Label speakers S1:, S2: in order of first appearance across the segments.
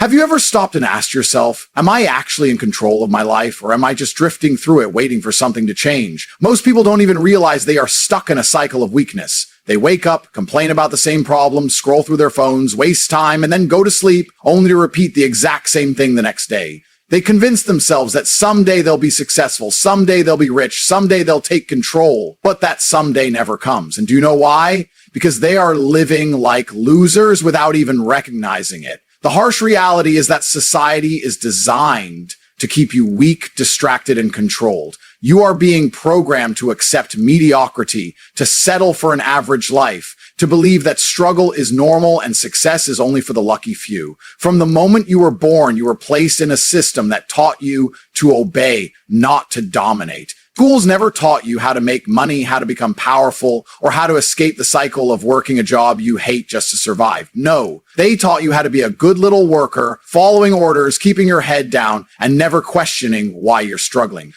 S1: Have you ever stopped and asked yourself, am I actually in control of my life, or am I just drifting through it waiting for something to change? Most people don't even realize they are stuck in a cycle of weakness. They wake up, complain about the same problems, scroll through their phones, waste time, and then go to sleep, only to repeat the exact same thing the next day. They convince themselves that someday they'll be successful, someday they'll be rich, someday they'll take control, but that someday never comes. And do you know why? Because they are living like losers without even recognizing it. The harsh reality is that society is designed to keep you weak, distracted, and controlled. You are being programmed to accept mediocrity, to settle for an average life, to believe that struggle is normal and success is only for the lucky few. From the moment you were born, you were placed in a system that taught you to obey, not to dominate. Schools never taught you how to make money, how to become powerful, or how to escape the cycle of working a job you hate just to survive. No, they taught you how to be a good little worker, following orders, keeping your head down, and never questioning why you're struggling.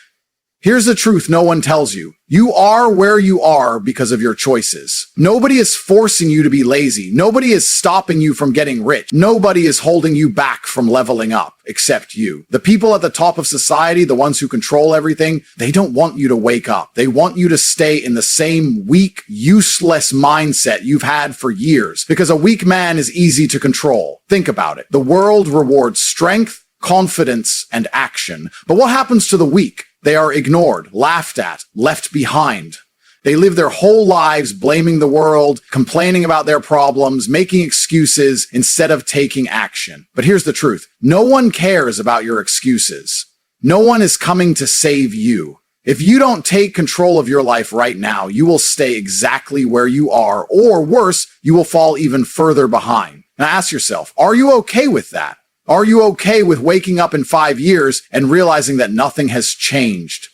S1: Here's the truth no one tells you. You are where you are because of your choices. Nobody is forcing you to be lazy. Nobody is stopping you from getting rich. Nobody is holding you back from leveling up, except you. The people at the top of society, the ones who control everything, they don't want you to wake up. They want you to stay in the same weak, useless mindset you've had for years, because a weak man is easy to control. Think about it. The world rewards strength, confidence, and action. But what happens to the weak? They are ignored, laughed at, left behind. They live their whole lives blaming the world, complaining about their problems, making excuses instead of taking action. But here's the truth. No one cares about your excuses. No one is coming to save you. If you don't take control of your life right now, you will stay exactly where you are, or worse, you will fall even further behind. Now ask yourself, are you okay with that? Are you okay with waking up in 5 years and realizing that nothing has changed?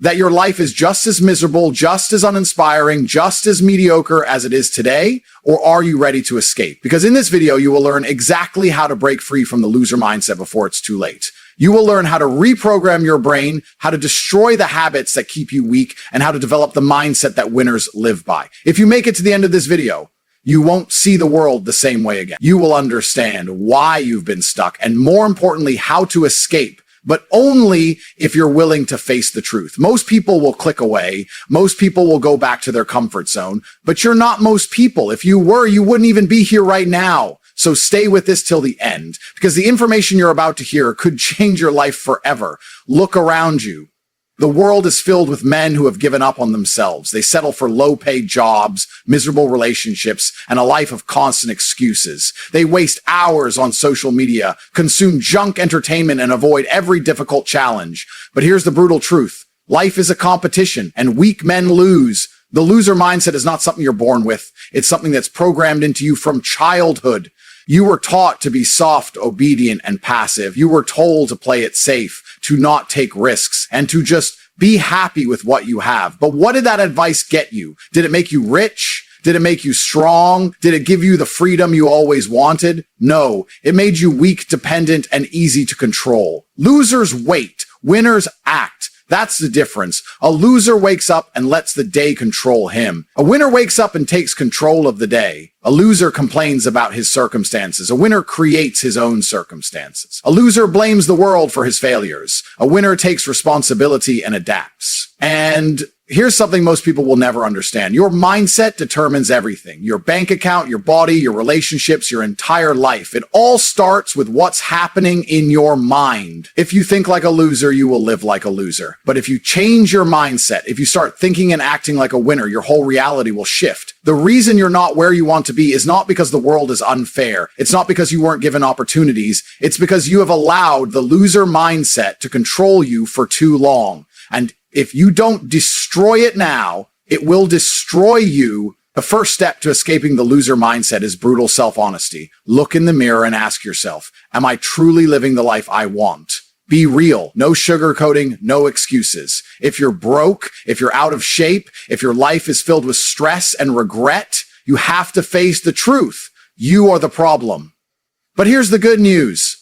S1: That your life is just as miserable, just as uninspiring, just as mediocre as it is today? Or are you ready to escape? Because in this video, you will learn exactly how to break free from the loser mindset before it's too late. You will learn how to reprogram your brain, how to destroy the habits that keep you weak, and how to develop the mindset that winners live by. If you make it to the end of this video, you won't see the world the same way again. You will understand why you've been stuck, and more importantly, how to escape, but only if you're willing to face the truth. Most people will click away. Most people will go back to their comfort zone, but you're not most people. If you were, you wouldn't even be here right now. So stay with this till the end, because the information you're about to hear could change your life forever. Look around you. The world is filled with men who have given up on themselves. They settle for low-paid jobs, miserable relationships, and a life of constant excuses. They waste hours on social media, consume junk entertainment, and avoid every difficult challenge. But here's the brutal truth. Life is a competition, and weak men lose. The loser mindset is not something you're born with. It's something that's programmed into you from childhood. You were taught to be soft, obedient, and passive. You were told to play it safe, to not take risks, and to just be happy with what you have. But what did that advice get you? Did it make you rich? Did it make you strong? Did it give you the freedom you always wanted? No, it made you weak, dependent, and easy to control. Losers wait. Winners act. That's the difference. A loser wakes up and lets the day control him. A winner wakes up and takes control of the day. A loser complains about his circumstances. A winner creates his own circumstances. A loser blames the world for his failures. A winner takes responsibility and adapts. And here's something most people will never understand. Your mindset determines everything. Your bank account, your body, your relationships, your entire life. It all starts with what's happening in your mind. If you think like a loser, you will live like a loser. But if you change your mindset, if you start thinking and acting like a winner, your whole reality will shift. The reason you're not where you want to be is not because the world is unfair. It's not because you weren't given opportunities. It's because you have allowed the loser mindset to control you for too long. And if you don't destroy it now, it will destroy you. The first step to escaping the loser mindset is brutal self-honesty. Look in the mirror and ask yourself, am I truly living the life I want? Be real. No sugarcoating, no excuses. If you're broke, if you're out of shape, if your life is filled with stress and regret, you have to face the truth. You are the problem. But here's the good news.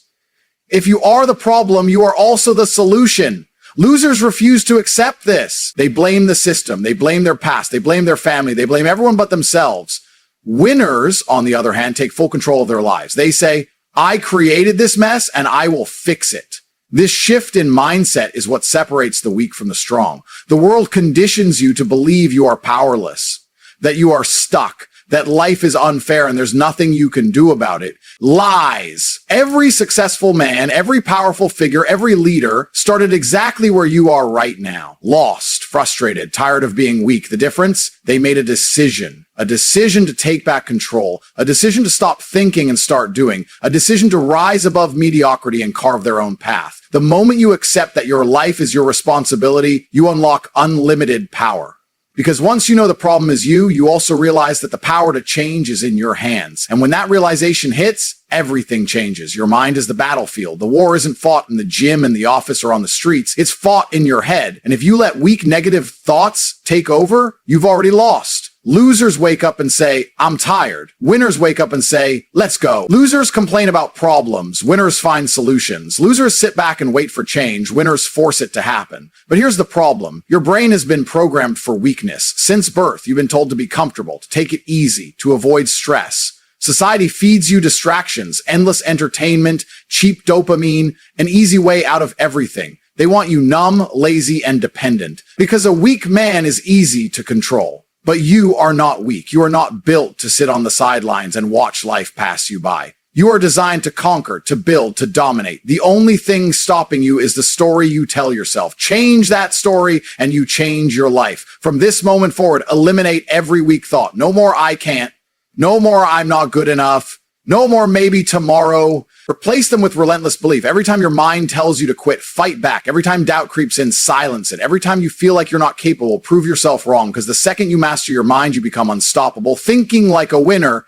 S1: If you are the problem, you are also the solution. Losers refuse to accept this. They blame the system. They blame their past. They blame their family. They blame everyone but themselves. Winners, on the other hand, take full control of their lives. They say, I created this mess and I will fix it. This shift in mindset is what separates the weak from the strong. The world conditions you to believe you are powerless, that you are stuck, that life is unfair and there's nothing you can do about it. Lies. Every successful man, every powerful figure, every leader started exactly where you are right now. Lost, frustrated, tired of being weak. The difference? They made a decision to take back control, a decision to stop thinking and start doing, a decision to rise above mediocrity and carve their own path. The moment you accept that your life is your responsibility, you unlock unlimited power. Because once you know the problem is you also realize that the power to change is in your hands. And when that realization hits, everything changes. Your mind is the battlefield. The war isn't fought in the gym, in the office, or on the streets. It's fought in your head. And if you let weak, negative thoughts take over, you've already lost. Losers wake up and say, I'm tired. Winners wake up and say, let's go. Losers complain about problems. Winners find solutions. Losers sit back and wait for change. Winners force it to happen. But here's the problem. Your brain has been programmed for weakness. Since birth, you've been told to be comfortable, to take it easy, to avoid stress. Society feeds you distractions, endless entertainment, cheap dopamine, an easy way out of everything. They want you numb, lazy, and dependent. Because a weak man is easy to control. But you are not weak. You are not built to sit on the sidelines and watch life pass you by. You are designed to conquer, to build, to dominate. The only thing stopping you is the story you tell yourself. Change that story and you change your life. From this moment forward, eliminate every weak thought. No more I can't. No more I'm not good enough. No more maybe tomorrow. Replace them with relentless belief. Every time your mind tells you to quit, fight back. Every time doubt creeps in, silence it. Every time you feel like you're not capable, prove yourself wrong. Because the second you master your mind, you become unstoppable. Thinking like a winner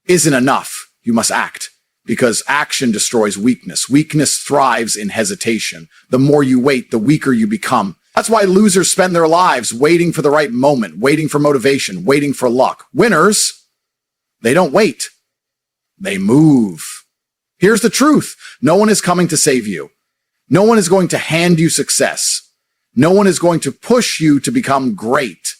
S1: isn't enough. You must act. Because action destroys weakness. Weakness thrives in hesitation. The more you wait, the weaker you become. That's why losers spend their lives waiting for the right moment, waiting for motivation, waiting for luck. Winners, they don't wait. They move. Here's the truth. No one is coming to save you. No one is going to hand you success. No one is going to push you to become great.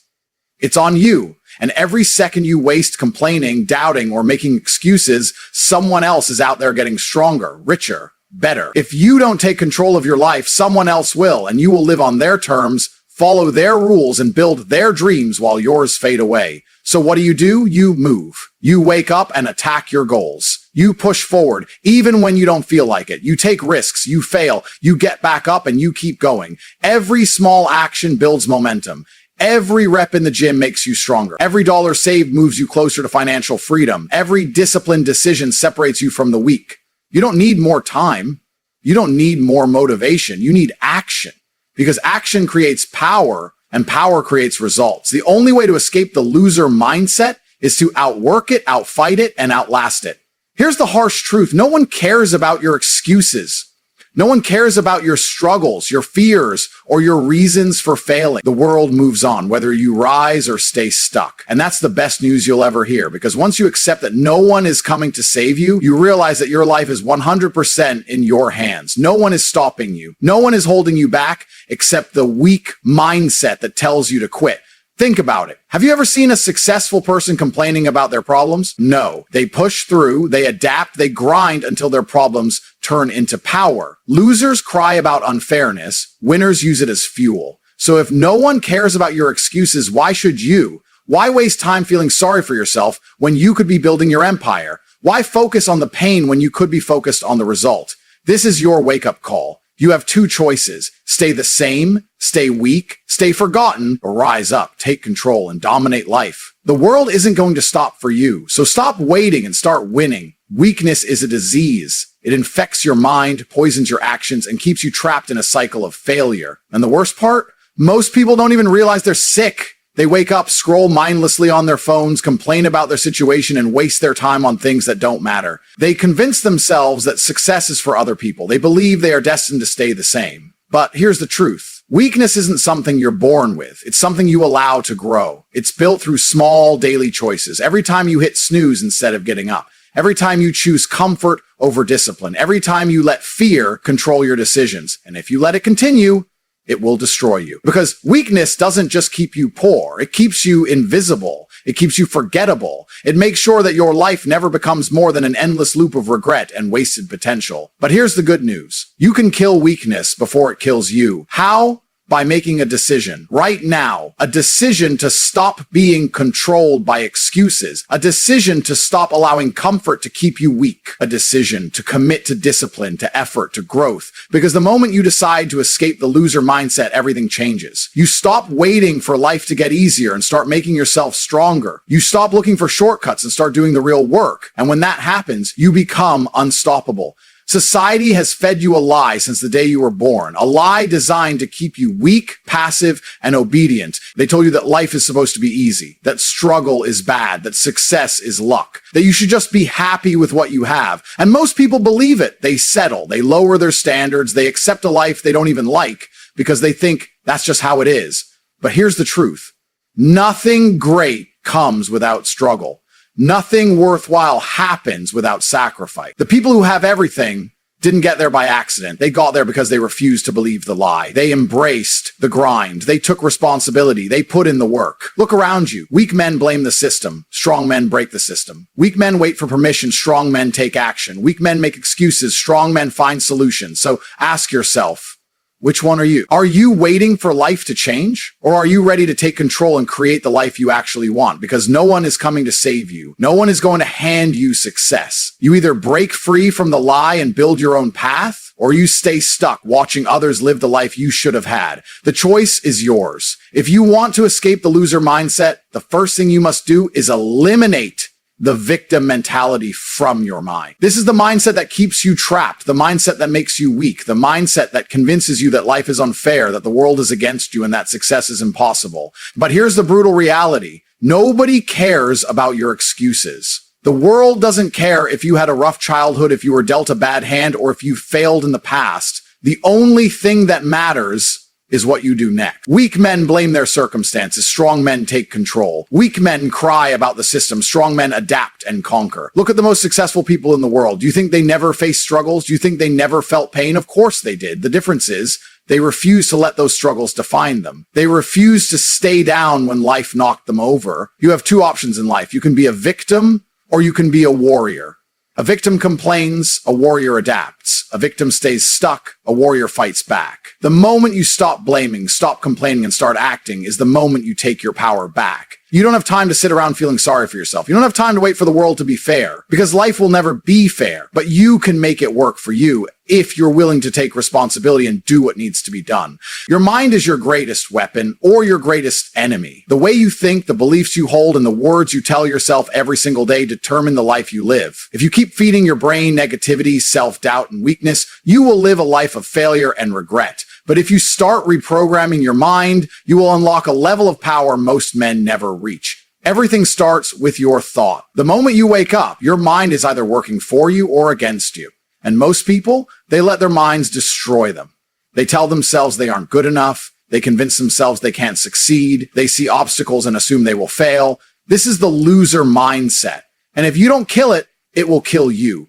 S1: It's on you. And every second you waste complaining, doubting, or making excuses, someone else is out there getting stronger, richer, better. If you don't take control of your life, someone else will, and you will live on their terms, follow their rules, and build their dreams while yours fade away. So what do? You move. You wake up and attack your goals. You push forward, even when you don't feel like it. You take risks, you fail, you get back up, and you keep going. Every small action builds momentum. Every rep in the gym makes you stronger. Every dollar saved moves you closer to financial freedom. Every disciplined decision separates you from the weak. You don't need more time. You don't need more motivation. You need action. Because action creates power, and power creates results. The only way to escape the loser mindset is to outwork it, outfight it, and outlast it. Here's the harsh truth. No one cares about your excuses. No one cares about your struggles, your fears, or your reasons for failing. The world moves on, whether you rise or stay stuck. And that's the best news you'll ever hear, because once you accept that no one is coming to save you, you realize that your life is 100% in your hands. No one is stopping you. No one is holding you back except the weak mindset that tells you to quit. Think about it. Have you ever seen a successful person complaining about their problems? No. They push through, they adapt, they grind until their problems turn into power. Losers cry about unfairness. Winners use it as fuel. So if no one cares about your excuses, why should you? Why waste time feeling sorry for yourself when you could be building your empire? Why focus on the pain when you could be focused on the result? This is your wake-up call. You have two choices. Stay the same, stay weak, stay forgotten, or rise up, take control, and dominate life. The world isn't going to stop for you, so stop waiting and start winning. Weakness is a disease. It infects your mind, poisons your actions, and keeps you trapped in a cycle of failure. And the worst part? Most people don't even realize they're sick. They wake up, scroll mindlessly on their phones, complain about their situation, and waste their time on things that don't matter. They convince themselves that success is for other people. They believe they are destined to stay the same. But here's the truth. Weakness isn't something you're born with. It's something you allow to grow. It's built through small daily choices. Every time you hit snooze instead of getting up. Every time you choose comfort over discipline. Every time you let fear control your decisions. And if you let it continue, it will destroy you. Because weakness doesn't just keep you poor. It keeps you invisible. It keeps you forgettable. It makes sure that your life never becomes more than an endless loop of regret and wasted potential. But here's the good news. You can kill weakness before it kills you. How? By making a decision right now, a decision to stop being controlled by excuses, a decision to stop allowing comfort to keep you weak, a decision to commit to discipline, to effort, to growth. Because the moment you decide to escape the loser mindset, everything changes. You stop waiting for life to get easier and start making yourself stronger. You stop looking for shortcuts and start doing the real work. And when that happens, you become unstoppable. Society has fed you a lie since the day you were born, a lie designed to keep you weak, passive, and obedient. They told you that life is supposed to be easy, that struggle is bad, that success is luck, that you should just be happy with what you have. And most people believe it. They settle, they lower their standards, they accept a life they don't even like because they think that's just how it is. But here's the truth. Nothing great comes without struggle. Nothing worthwhile happens without sacrifice. The people who have everything didn't get there by accident. They got there because they refused to believe the lie. They embraced the grind. They took responsibility. They put in the work. Look around you. Weak men blame the system. Strong men break the system. Weak men wait for permission. Strong men take action. Weak men make excuses. Strong men find solutions. So ask yourself, which one are you? Are you waiting for life to change? Or are you ready to take control and create the life you actually want? Because no one is coming to save you. No one is going to hand you success. You either break free from the lie and build your own path, or you stay stuck watching others live the life you should have had. The choice is yours. If you want to escape the loser mindset, the first thing you must do is eliminate the victim mentality from your mind. This is the mindset that keeps you trapped, the mindset that makes you weak, the mindset that convinces you that life is unfair, that the world is against you, and that success is impossible. But here's the brutal reality. Nobody cares about your excuses. The world doesn't care if you had a rough childhood, if you were dealt a bad hand, or if you failed in the past. The only thing that matters is what you do next. Weak men blame their circumstances. Strong men take control. Weak men cry about the system. Strong men adapt and conquer. Look at the most successful people in the world. Do you think they never faced struggles? Do you think they never felt pain? Of course they did. The difference is they refused to let those struggles define them. They refused to stay down when life knocked them over. You have two options in life. You can be a victim or you can be a warrior. A victim complains, a warrior adapts. A victim stays stuck, a warrior fights back. The moment you stop blaming, stop complaining, and start acting is the moment you take your power back. You don't have time to sit around feeling sorry for yourself. You don't have time to wait for the world to be fair, because life will never be fair, but you can make it work for you if you're willing to take responsibility and do what needs to be done. Your mind is your greatest weapon or your greatest enemy. The way you think, the beliefs you hold, and the words you tell yourself every single day determine the life you live. If you keep feeding your brain negativity, self-doubt, and weakness, you will live a life of failure and regret. But if you start reprogramming your mind, you will unlock a level of power most men never reach. Everything starts with your thought. The moment you wake up, your mind is either working for you or against you. And most people, they let their minds destroy them. They tell themselves they aren't good enough. They convince themselves they can't succeed. They see obstacles and assume they will fail. This is the loser mindset. And if you don't kill it, it will kill you.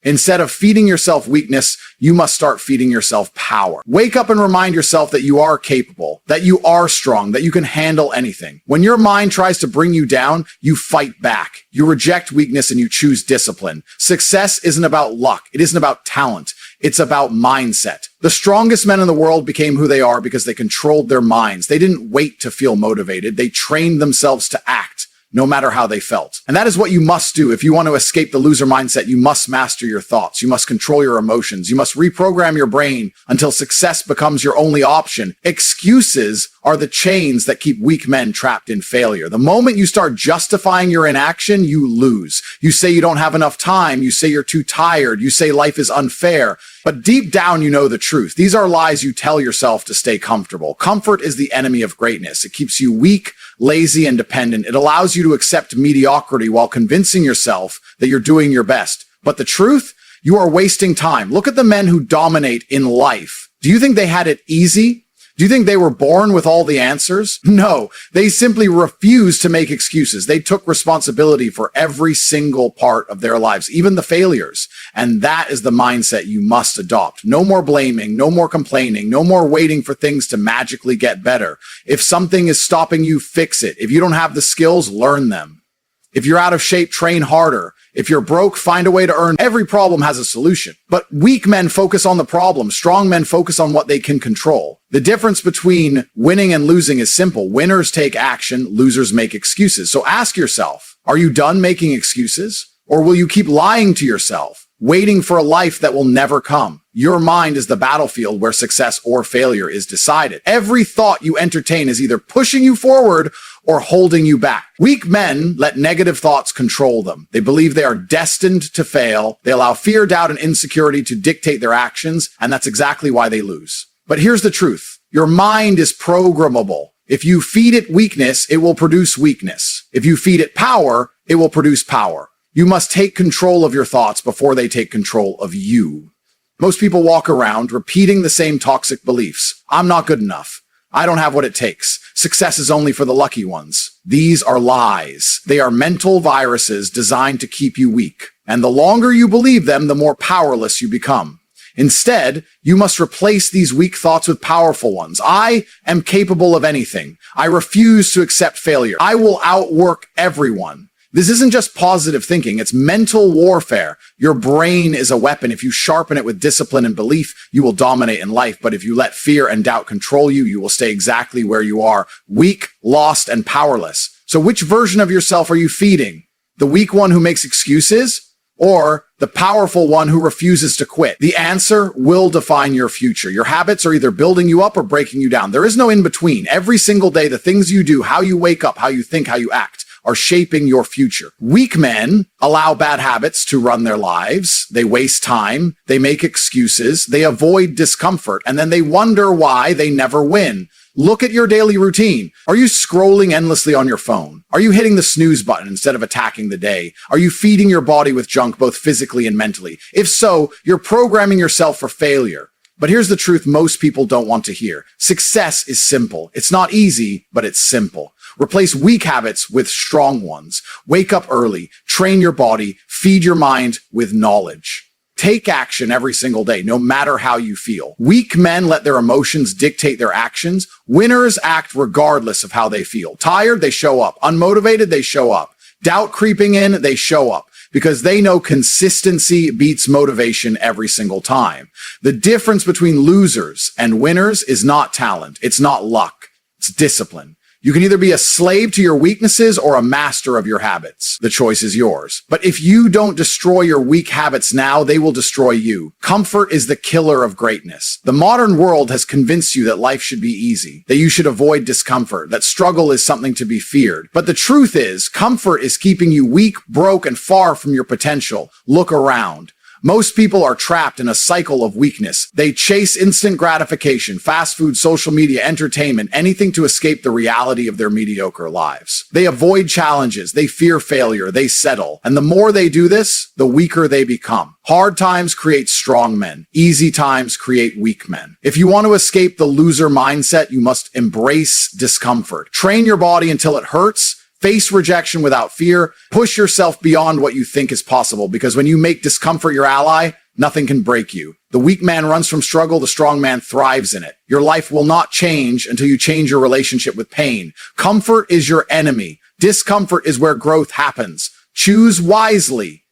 S1: Instead of feeding yourself weakness, you must start feeding yourself power. Wake up and remind yourself that you are capable, that you are strong, that you can handle anything. When your mind tries to bring you down, you fight back. You reject weakness and you choose discipline. Success isn't about luck. It isn't about talent. It's about mindset. The strongest men in the world became who they are because they controlled their minds. They didn't wait to feel motivated. They trained themselves to act, no matter how they felt. And that is what you must do. If you want to escape the loser mindset, you must master your thoughts. You must control your emotions. You must reprogram your brain until success becomes your only option. Excuses are the chains that keep weak men trapped in failure. The moment you start justifying your inaction, you lose. You say you don't have enough time. You say you're too tired. You say life is unfair. But deep down, you know the truth. These are lies you tell yourself to stay comfortable. Comfort is the enemy of greatness. It keeps you weak, lazy, and dependent. It allows you to accept mediocrity while convincing yourself that you're doing your best. But the truth? You are wasting time. Look at the men who dominate in life. Do you think they had it easy? Do you think they were born with all the answers? No, they simply refused to make excuses. They took responsibility for every single part of their lives, even the failures. And that is the mindset you must adopt. No more blaming, no more complaining, no more waiting for things to magically get better. If something is stopping you, fix it. If you don't have the skills, learn them. If you're out of shape, train harder. If you're broke, find a way to earn. Every problem has a solution. But weak men focus on the problem. Strong men focus on what they can control. The difference between winning and losing is simple. Winners take action, losers make excuses. So ask yourself, are you done making excuses? Or will you keep lying to yourself, waiting for a life that will never come? Your mind is the battlefield where success or failure is decided. Every thought you entertain is either pushing you forward or holding you back. Weak men let negative thoughts control them. They believe they are destined to fail. They allow fear, doubt, and insecurity to dictate their actions, and that's exactly why they lose. But here's the truth. Your mind is programmable. If you feed it weakness, it will produce weakness. If you feed it power, it will produce power. You must take control of your thoughts before they take control of you. Most people walk around repeating the same toxic beliefs. I'm not good enough. I don't have what it takes. Success is only for the lucky ones. These are lies. They are mental viruses designed to keep you weak. And the longer you believe them, the more powerless you become. Instead, you must replace these weak thoughts with powerful ones. I am capable of anything. I refuse to accept failure. I will outwork everyone. This isn't just positive thinking, it's mental warfare. Your brain is a weapon. If you sharpen it with discipline and belief, you will dominate in life. But if you let fear and doubt control you, you will stay exactly where you are, weak, lost, and powerless. So which version of yourself are you feeding? The weak one who makes excuses? Or the powerful one who refuses to quit? The answer will define your future. Your habits are either building you up or breaking you down. There is no in between. Every single day, the things you do, how you wake up, how you think, how you act, are shaping your future. Weak men allow bad habits to run their lives. They waste time. They make excuses. They avoid discomfort. And then they wonder why they never win. Look at your daily routine. Are you scrolling endlessly on your phone? Are you hitting the snooze button instead of attacking the day? Are you feeding your body with junk both physically and mentally? If so, you're programming yourself for failure. But here's the truth most people don't want to hear. Success is simple. It's not easy, but it's simple. Replace weak habits with strong ones. Wake up early, train your body, feed your mind with knowledge. Take action every single day, no matter how you feel. Weak men let their emotions dictate their actions. Winners act regardless of how they feel. Tired, they show up. Unmotivated, they show up. Doubt creeping in, they show up. Because they know consistency beats motivation every single time. The difference between losers and winners is not talent. It's not luck. It's discipline. You can either be a slave to your weaknesses or a master of your habits. The choice is yours. But if you don't destroy your weak habits now, they will destroy you. Comfort is the killer of greatness. The modern world has convinced you that life should be easy, that you should avoid discomfort, that struggle is something to be feared. But the truth is, comfort is keeping you weak, broke, and far from your potential. Look around. Most people are trapped in a cycle of weakness. They chase instant gratification, fast food, social media, entertainment, anything to escape the reality of their mediocre lives. They avoid challenges. They fear failure. They settle. And the more they do this, the weaker they become. Hard times create strong men. Easy times create weak men. If you want to escape the loser mindset, you must embrace discomfort. Train your body until it hurts. Face rejection without fear. Push yourself beyond what you think is possible, because when you make discomfort your ally, nothing can break you. The weak man runs from struggle. The strong man thrives in it. Your life will not change until you change your relationship with pain. Comfort is your enemy. Discomfort is where growth happens. Choose wisely.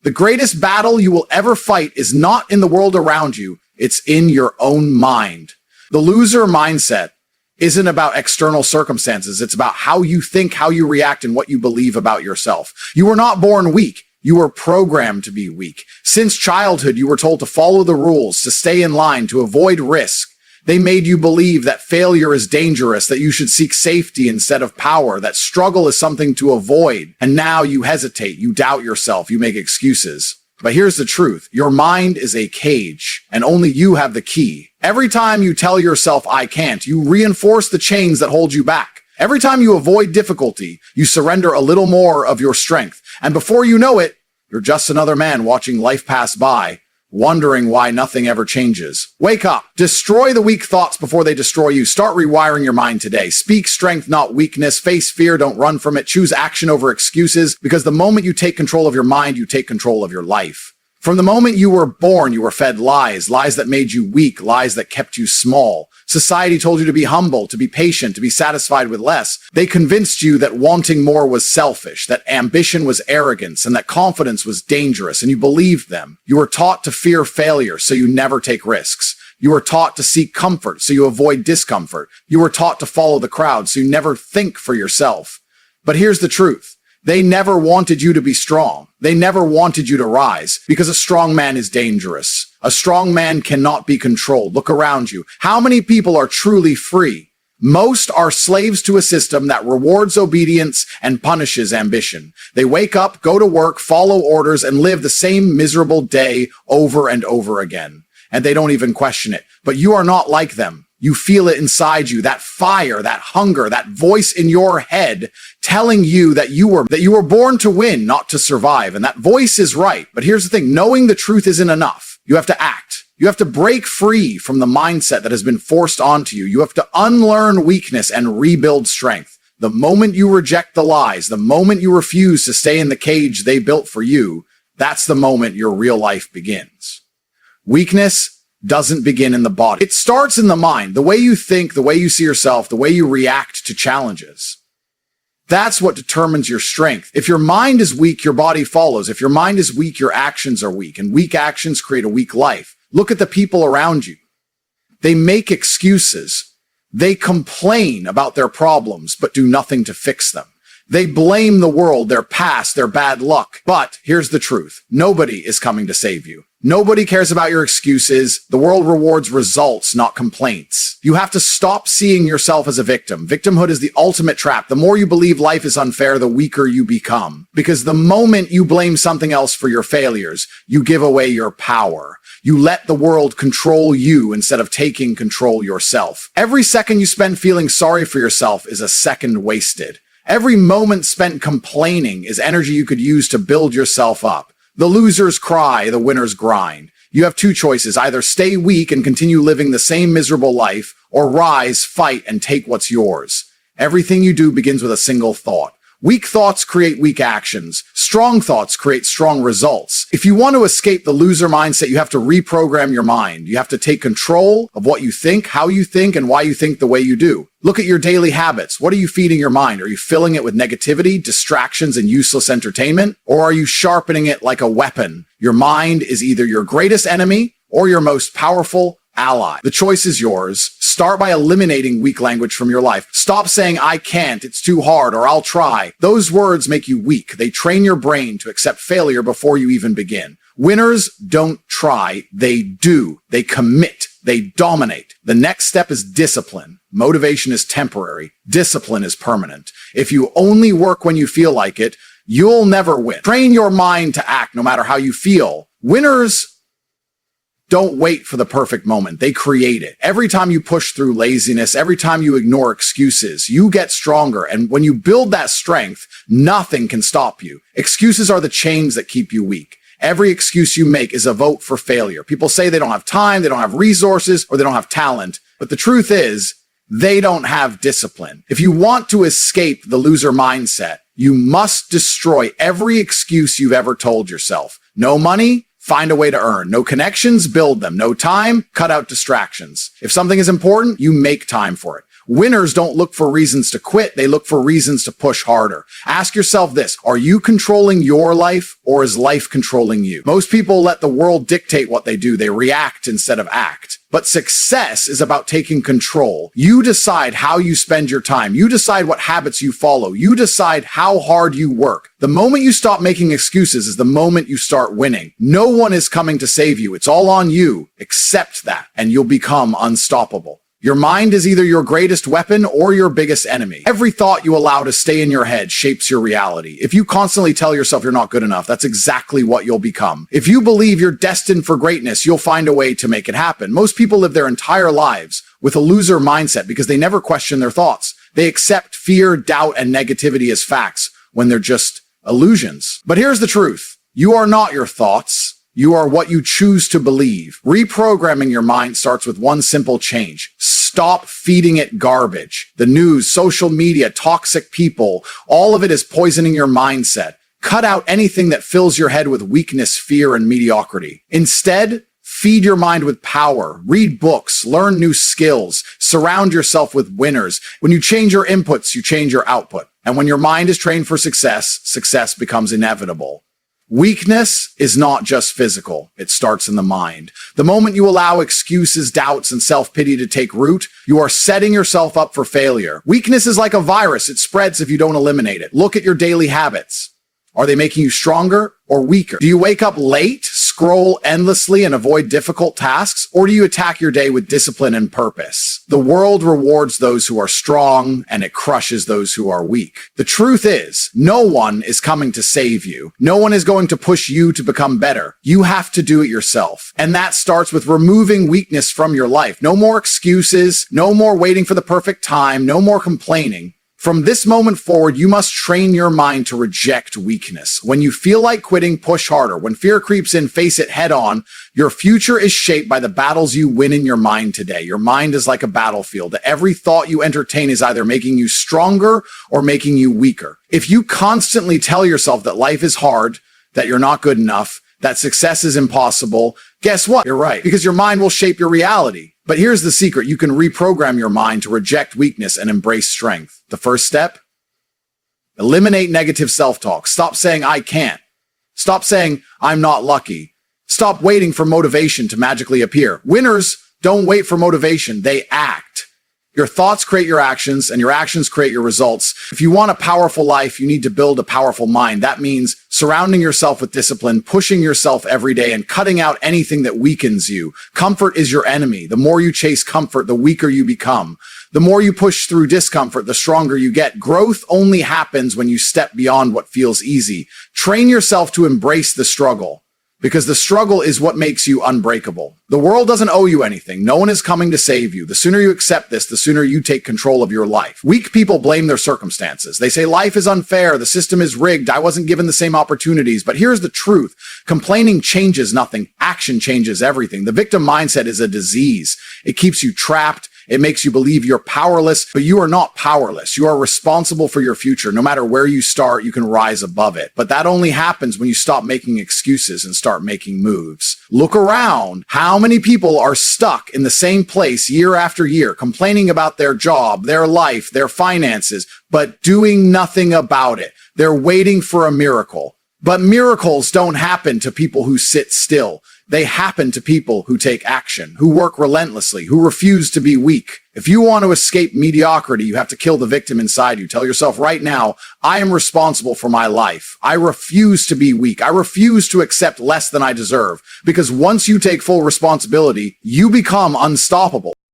S1: The greatest battle you will ever fight is not in the world around you. It's in your own mind. The loser mindset isn't about external circumstances. It's about how you think, how you react, and what you believe about yourself. You were not born weak. You were programmed to be weak. Since childhood, you were told to follow the rules, to stay in line, to avoid risk. They made you believe that failure is dangerous, that you should seek safety instead of power, that struggle is something to avoid. And now you hesitate, you doubt yourself, you make excuses. But here's the truth. Your mind is a cage, and only you have the key. Every time you tell yourself, I can't, you reinforce the chains that hold you back. Every time you avoid difficulty, you surrender a little more of your strength. And before you know it, you're just another man watching life pass by, wondering why nothing ever changes. Wake up. Destroy the weak thoughts before they destroy you. Start rewiring your mind today. Speak strength, not weakness. Face fear, don't run from it. Choose action over excuses, because the moment you take control of your mind, you take control of your life. From the moment you were born, you were fed lies, lies that made you weak, lies that kept you small. Society told you to be humble, to be patient, to be satisfied with less. They convinced you that wanting more was selfish, that ambition was arrogance, and that confidence was dangerous, and you believed them. You were taught to fear failure, so you never take risks. You were taught to seek comfort, so you avoid discomfort. You were taught to follow the crowd, so you never think for yourself. But here's the truth. They never wanted you to be strong. They never wanted you to rise, because a strong man is dangerous. A strong man cannot be controlled. Look around you. How many people are truly free? Most are slaves to a system that rewards obedience and punishes ambition. They wake up, go to work, follow orders, and live the same miserable day over and over again. And they don't even question it. But you are not like them. You feel it inside you, that fire, that hunger, that voice in your head telling you that you were born to win, not to survive. And that voice is right. But here's the thing, knowing the truth isn't enough. You have to act. You have to break free from the mindset that has been forced onto you. You have to unlearn weakness and rebuild strength. The moment you reject the lies, the moment you refuse to stay in the cage they built for you, that's the moment your real life begins. Weakness doesn't begin in the body. It starts in the mind, the way you think, the way you see yourself, the way you react to challenges. That's what determines your strength. If your mind is weak, your body follows. If your mind is weak, your actions are weak, and weak actions create a weak life. Look at the people around you. They make excuses. They complain about their problems, but do nothing to fix them. They blame the world, their past, their bad luck. But here's the truth. Nobody is coming to save you. Nobody cares about your excuses. The world rewards results, not complaints. You have to stop seeing yourself as a victim. Victimhood is the ultimate trap. The more you believe life is unfair, the weaker you become. Because the moment you blame something else for your failures, you give away your power. You let the world control you instead of taking control yourself. Every second you spend feeling sorry for yourself is a second wasted. Every moment spent complaining is energy you could use to build yourself up. The losers cry, the winners grind. You have two choices, either stay weak and continue living the same miserable life, or rise, fight, and take what's yours. Everything you do begins with a single thought. Weak thoughts create weak actions. Strong thoughts create strong results. If you want to escape the loser mindset, you have to reprogram your mind. You have to take control of what you think, how you think, and why you think the way you do. Look at your daily habits. What are you feeding your mind? Are you filling it with negativity, distractions, and useless entertainment? Or are you sharpening it like a weapon? Your mind is either your greatest enemy or your most powerful ally. The choice is yours. Start by eliminating weak language from your life. Stop saying, I can't, it's too hard, or I'll try. Those words make you weak. They train your brain to accept failure before you even begin. Winners don't try, they do. They commit. They dominate. The next step is discipline. Motivation is temporary. Discipline is permanent. If you only work when you feel like it, you'll never win. Train your mind to act no matter how you feel. Winners don't wait for the perfect moment. They create it. Every time you push through laziness, every time you ignore excuses, you get stronger. And when you build that strength, nothing can stop you. Excuses are the chains that keep you weak. Every excuse you make is a vote for failure. People say they don't have time, they don't have resources, or they don't have talent. But the truth is, they don't have discipline. If you want to escape the loser mindset, you must destroy every excuse you've ever told yourself. No money? Find a way to earn. No connections? Build them. No time? Cut out distractions. If something is important, you make time for it. Winners don't look for reasons to quit. They look for reasons to push harder. Ask yourself this. Are you controlling your life, or is life controlling you? Most people let the world dictate what they do. They react instead of act. But success is about taking control. You decide how you spend your time. You decide what habits you follow. You decide how hard you work. The moment you stop making excuses is the moment you start winning. No one is coming to save you. It's all on you. Accept that, and you'll become unstoppable. Your mind is either your greatest weapon or your biggest enemy. Every thought you allow to stay in your head shapes your reality. If you constantly tell yourself you're not good enough, that's exactly what you'll become. If you believe you're destined for greatness, you'll find a way to make it happen. Most people live their entire lives with a loser mindset because they never question their thoughts. They accept fear, doubt, and negativity as facts when they're just illusions. But here's the truth. You are not your thoughts. You are what you choose to believe. Reprogramming your mind starts with one simple change. Stop feeding it garbage. The news, social media, toxic people, all of it is poisoning your mindset. Cut out anything that fills your head with weakness, fear, and mediocrity. Instead, feed your mind with power. Read books, learn new skills, surround yourself with winners. When you change your inputs, you change your output. And when your mind is trained for success, success becomes inevitable. Weakness is not just physical. It starts in the mind. The moment you allow excuses, doubts, and self-pity to take root, you are setting yourself up for failure. Weakness is like a virus. It spreads if you don't eliminate it. Look at your daily habits. Are they making you stronger or weaker? Do you wake up late, scroll endlessly, and avoid difficult tasks? Or do you attack your day with discipline and purpose? The world rewards those who are strong, and it crushes those who are weak. The truth is, no one is coming to save you. No one is going to push you to become better. You have to do it yourself. And that starts with removing weakness from your life. No more excuses, no more waiting for the perfect time, no more complaining. From this moment forward, you must train your mind to reject weakness. When you feel like quitting, push harder. When fear creeps in, face it head on. Your future is shaped by the battles you win in your mind today. Your mind is like a battlefield. Every thought you entertain is either making you stronger or making you weaker. If you constantly tell yourself that life is hard, that you're not good enough, that success is impossible, guess what? You're right, because your mind will shape your reality. But here's the secret. You can reprogram your mind to reject weakness and embrace strength. The first step? Eliminate negative self-talk. Stop saying, I can't. Stop saying, I'm not lucky. Stop waiting for motivation to magically appear. Winners don't wait for motivation. They act. Your thoughts create your actions, and your actions create your results. If you want a powerful life, you need to build a powerful mind. That means surrounding yourself with discipline, pushing yourself every day, and cutting out anything that weakens you. Comfort is your enemy. The more you chase comfort, the weaker you become. The more you push through discomfort, the stronger you get. Growth only happens when you step beyond what feels easy. Train yourself to embrace the struggle, because the struggle is what makes you unbreakable. The world doesn't owe you anything. No one is coming to save you. The sooner you accept this, the sooner you take control of your life. Weak people blame their circumstances. They say life is unfair, the system is rigged, I wasn't given the same opportunities. But here's the truth. Complaining changes nothing. Action changes everything. The victim mindset is a disease. It keeps you trapped. It makes you believe you're powerless, but you are not powerless. You are responsible for your future. No matter where you start, you can rise above it. But that only happens when you stop making excuses and start making moves. Look around. How many people are stuck in the same place year after year, complaining about their job, their life, their finances, but doing nothing about it? They're waiting for a miracle. But miracles don't happen to people who sit still. They happen to people who take action, who work relentlessly, who refuse to be weak. If you want to escape mediocrity, you have to kill the victim inside you. Tell yourself right now, I am responsible for my life. I refuse to be weak. I refuse to accept less than I deserve. Because once you take full responsibility, you become unstoppable.